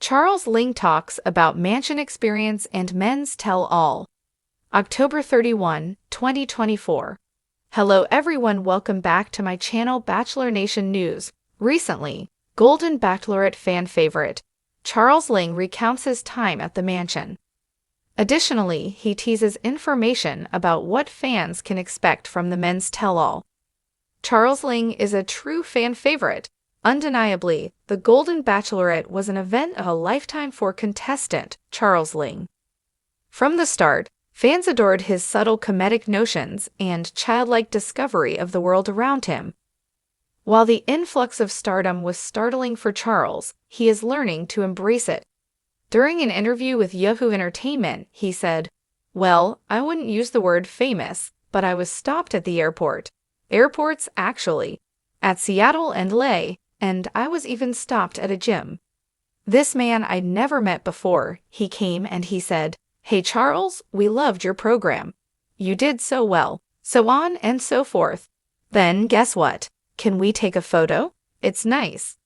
Ling talks about mansion experience and men's tell-all. October 31, 2024. Hello everyone, welcome back to my channel Bachelor Nation News. Recently, Golden Bachelorette fan favorite, Ling recounts his time at the mansion. Additionally, he teases information about what fans can expect from the men's tell-all. Ling is a true fan favorite. Undeniably, the Golden Bachelorette was an event of a lifetime for contestant Ling. From the start, fans adored his subtle comedic notions and childlike discovery of the world around him. While the influx of stardom was startling for Charles, he is learning to embrace it. During an interview with Yahoo Entertainment, he said, "Well, I wouldn't use the word famous, but I was stopped at the airport. Airports, actually. At Seattle and LA, and I was even stopped at a gym. This man I'd never met before, he came and he said, 'Hey Charles, we loved your program. You did so well,' so on and so forth. Then guess what? Can we take a photo? It's nice."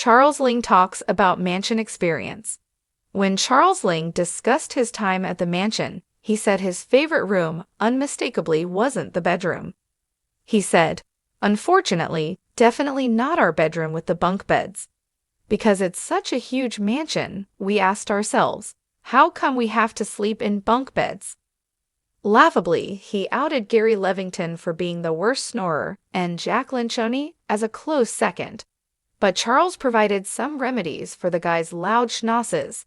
Ling talks about mansion experience. When Ling discussed his time at the mansion, he said his favorite room unmistakably wasn't the bedroom. He said, "Unfortunately, definitely not our bedroom with the bunk beds. Because it's such a huge mansion, we asked ourselves, how come we have to sleep in bunk beds?" Laughably, he outed Gary Levington for being the worst snorer and Jacqueline Choney as a close second. But Charles provided some remedies for the guy's loud schnosses.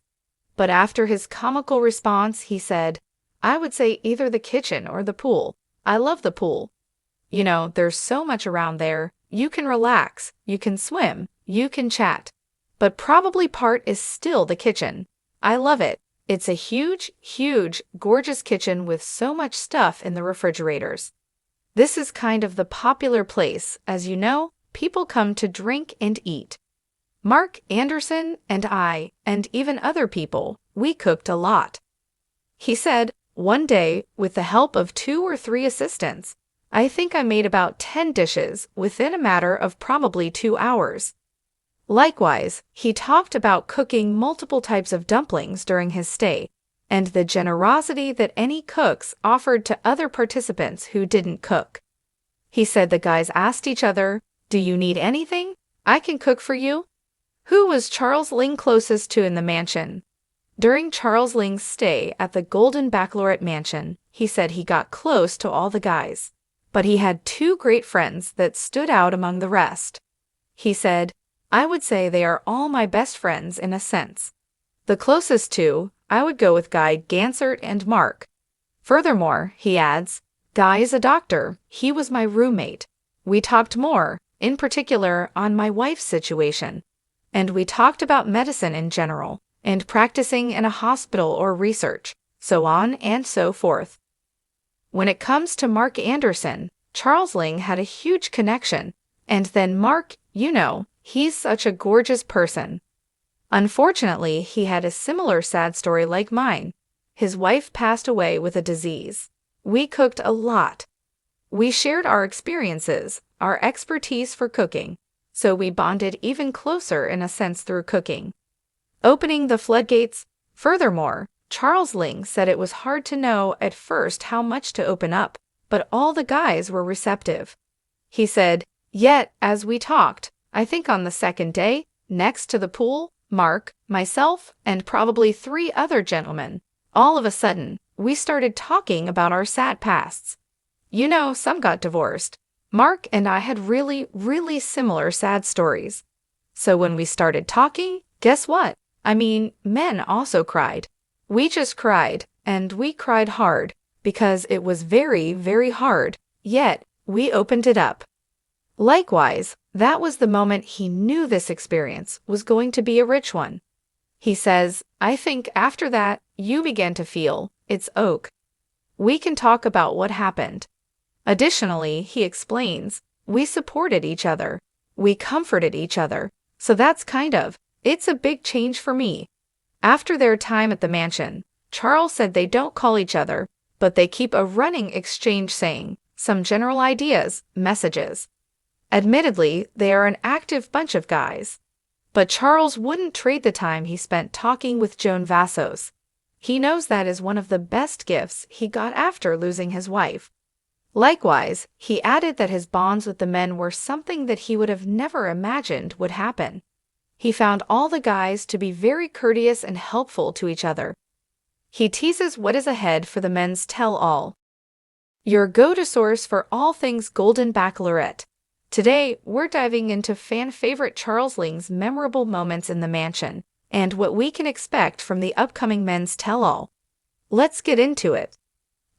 But after his comical response, he said, "I would say either the kitchen or the pool. I love the pool. You know, there's so much around there. You can relax, you can swim, you can chat. But probably part is still the kitchen. I love it. It's a huge, huge, gorgeous kitchen with so much stuff in the refrigerators. This is kind of the popular place, as you know, people come to drink and eat. Mark Anderson and I, and even other people, we cooked a lot." He said, "One day, with the help of 2 or 3 assistants, I think I made about 10 dishes within a matter of probably 2 hours. Likewise, he talked about cooking multiple types of dumplings during his stay, and the generosity that any cooks offered to other participants who didn't cook. He said the guys asked each other, 'Do you need anything? I can cook for you.'" Who was Ling closest to in the mansion? During Ling's stay at the Golden Bachelorette mansion, he said he got close to all the guys. But he had 2 great friends that stood out among the rest. He said, "I would say they are all my best friends in a sense. The closest 2, I would go with Guy Gansert and Mark. Furthermore," he adds, "Guy is a doctor. He was my roommate. We talked more, in particular, on my wife's situation. And we talked about medicine in general, and practicing in a hospital or research, so on and so forth." When it comes to Mark Anderson, Ling had a huge connection, and then Mark, you know, he's such a gorgeous person. Unfortunately, he had a similar sad story like mine. His wife passed away with a disease. We cooked a lot. We shared our experiences, our expertise for cooking, so we bonded even closer in a sense through cooking. Opening the floodgates. Furthermore, Ling said it was hard to know at first how much to open up, but all the guys were receptive. He said, "Yet, as we talked, I think on the second day, next to the pool, Mark, myself, and probably 3 other gentlemen, all of a sudden, we started talking about our sad pasts. You know, some got divorced. Mark and I had really, really similar sad stories. So when we started talking, guess what? I mean, men also cried. We just cried, and we cried hard, because it was very, very hard, yet we opened it up." Likewise, that was the moment he knew this experience was going to be a rich one. He says, "I think after that, you began to feel, it's oak. We can talk about what happened." Additionally, he explains, "We supported each other. We comforted each other. So that's it's a big change for me." After their time at the mansion, Charles said they don't call each other, but they keep a running exchange saying some general ideas, messages. Admittedly, they are an active bunch of guys. But Charles wouldn't trade the time he spent talking with Joan Vassos. He knows that is one of the best gifts he got after losing his wife. Likewise, he added that his bonds with the men were something that he would have never imagined would happen. He found all the guys to be very courteous and helpful to each other. He teases what is ahead for the men's tell-all. Your go-to source for all things Golden Bachelorette. Today, we're diving into fan-favorite Charles Ling's memorable moments in the mansion, and what we can expect from the upcoming men's tell-all. Let's get into it.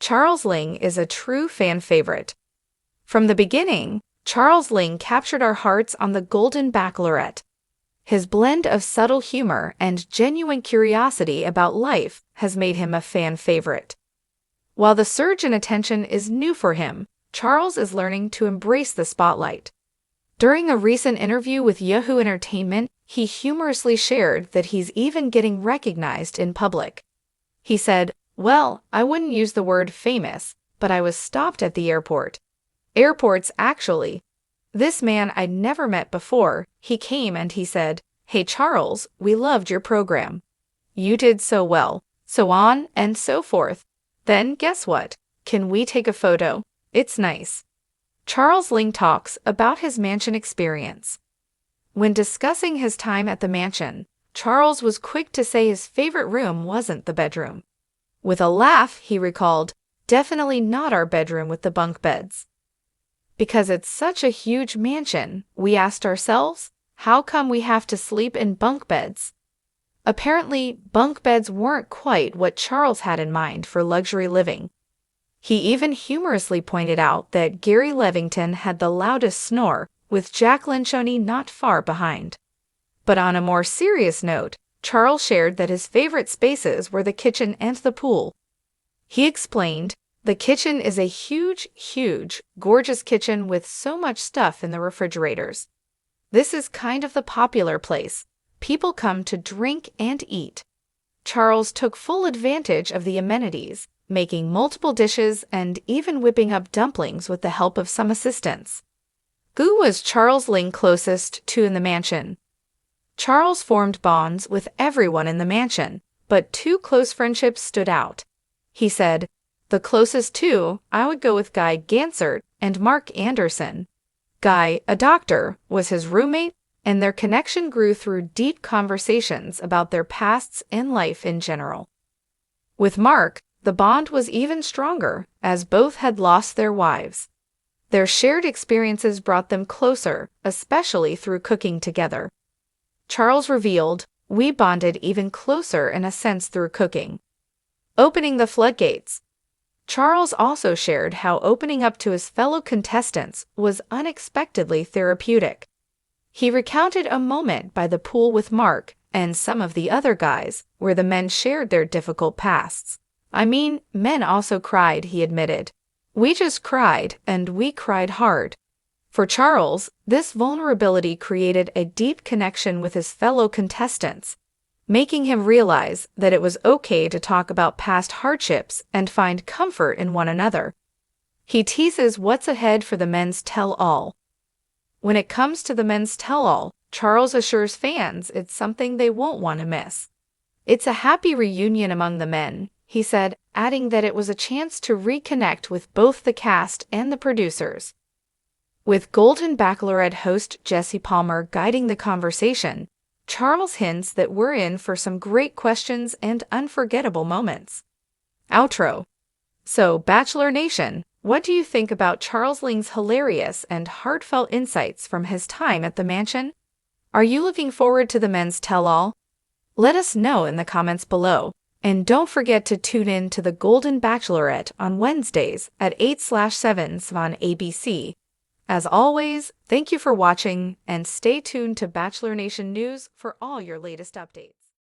Charles Ling is a true fan favorite. From the beginning, Charles Ling captured our hearts on the Golden Bachelorette. His blend of subtle humor and genuine curiosity about life has made him a fan favorite. While the surge in attention is new for him, Charles is learning to embrace the spotlight. During a recent interview with Yahoo Entertainment, he humorously shared that he's even getting recognized in public. He said, "Well, I wouldn't use the word famous, but I was stopped at the airport. Airports, actually. This man I'd never met before, he came and he said, 'Hey Charles, we loved your program. You did so well,' so on and so forth. Then guess what? Can we take a photo? It's nice." Charles Ling talks about his mansion experience. When discussing his time at the mansion, Charles was quick to say his favorite room wasn't the bedroom. With a laugh, he recalled, "Definitely not our bedroom with the bunk beds." Because it's such a huge mansion, we asked ourselves, how come we have to sleep in bunk beds? Apparently, bunk beds weren't quite what Charles had in mind for luxury living. He even humorously pointed out that Gary Levington had the loudest snore, with Jacqueline Choney not far behind. But on a more serious note, Charles shared that his favorite spaces were the kitchen and the pool. He explained, "The kitchen is a huge, gorgeous kitchen with so much stuff in the refrigerators. This is kind of the popular place. People come to drink and eat." Charles took full advantage of the amenities, making multiple dishes and even whipping up dumplings with the help of some assistants. Who was Charles Ling closest to in the mansion? Charles formed bonds with everyone in the mansion, but two close friendships stood out. He said, "The closest two, I would go with Guy Gansert and Mark Anderson. Guy, a doctor, was his roommate, and their connection grew through deep conversations about their pasts and life in general. With Mark, the bond was even stronger, as both had lost their wives. Their shared experiences brought them closer, especially through cooking together. Charles revealed, "We bonded even closer in a sense through cooking." Opening the floodgates. Charles also shared how opening up to his fellow contestants was unexpectedly therapeutic. He recounted a moment by the pool with Mark and some of the other guys, where the men shared their difficult pasts. "I mean, men also cried," he admitted. "We just cried, and we cried hard." For Charles, this vulnerability created a deep connection with his fellow contestants, making him realize that it was okay to talk about past hardships and find comfort in one another. He teases what's ahead for the men's tell-all. When it comes to the men's tell-all, Charles assures fans it's something they won't want to miss. "It's a happy reunion among the men," he said, adding that it was a chance to reconnect with both the cast and the producers. With Golden Bachelorette host Jesse Palmer guiding the conversation, Charles hints that we're in for some great questions and unforgettable moments. Outro. So, Bachelor Nation, what do you think about Charles Ling's hilarious and heartfelt insights from his time at the mansion? Are you looking forward to the men's tell-all? Let us know in the comments below. And don't forget to tune in to the Golden Bachelorette on Wednesdays at 8/7 on ABC. As always, thank you for watching, and stay tuned to Bachelor Nation News for all your latest updates.